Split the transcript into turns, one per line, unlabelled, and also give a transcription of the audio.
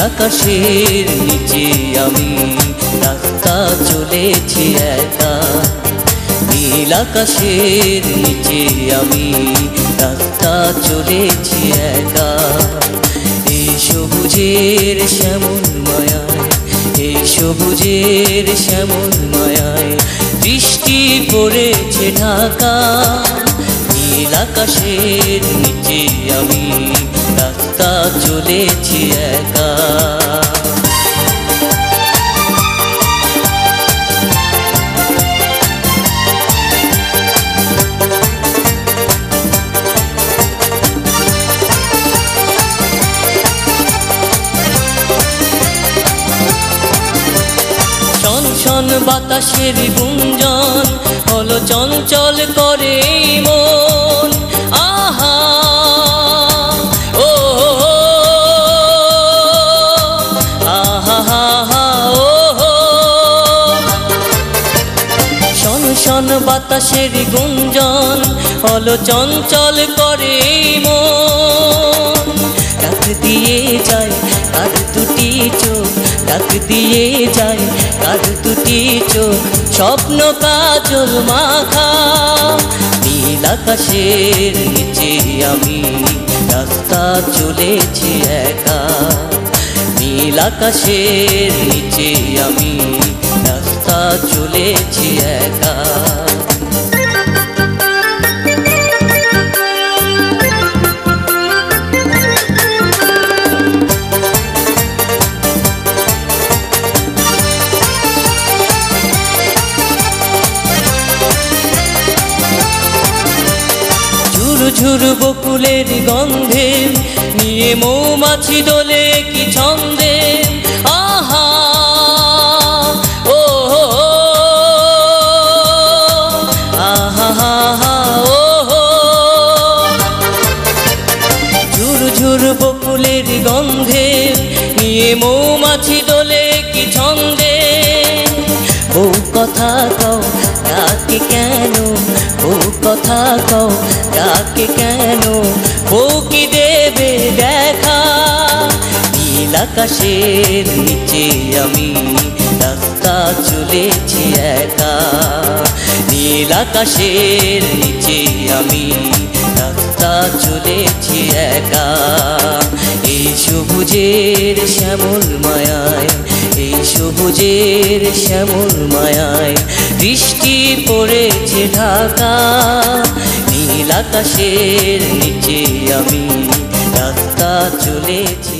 আকাশের নিচে আমি রাস্তা চলেছি একা, নীল আকাশের নিচে আমি রাস্তা চলেছি একা। এই সবুজের শ্যামল মায়ায়, এই সবুজের শ্যামল মায়ায় বৃষ্টি পড়েছে ঢাকা। নীল আকাশের নিচে আমি রাস্তা চলেছি একা। শন বাতাসের গুঞ্জন হলো চঞ্চল করে মন। আহা ও আহা ও শন শন বাতাসের গুঞ্জন হলো চঞ্চল করে মন। ডাক দিয়ে যায় কার দুটি চোখ, ডাক দিয়ে যায় কার দুটি চোখ, স্বপ্ন কাজল মাখা। নীল আকাশের নিচে আমি রাস্তা চলেছি একা, নীল আকাশের নিচে আমি রাস্তা চলেছি একা। ঝুর বকুলের গন্ধে নিয়ে মৌমাছি দোলে কি ছন্দে। আহা ও আহা ও ঝুর ঝুর বকুলের গন্ধে নিয়ে মৌমাছি দোলে কি ছন্দে। বউ কথা কও ডাকে কেন, বউ কথা কও ডাকে কেন, বউ কি দেবে দেখা। নীল আকাশের নিচে আমি রাস্তা চলেছি একা, নীল আকাশের নিচে আমি রাস্তা চলেছি একা। এই সবুজের শ্যামল মায়ায়, এই সবুজের শ্যামল মায়ায় বৃষ্টি পড়েছে ঢাকা। নীল আকাশের নিচে আমি রাস্তা চলেছি।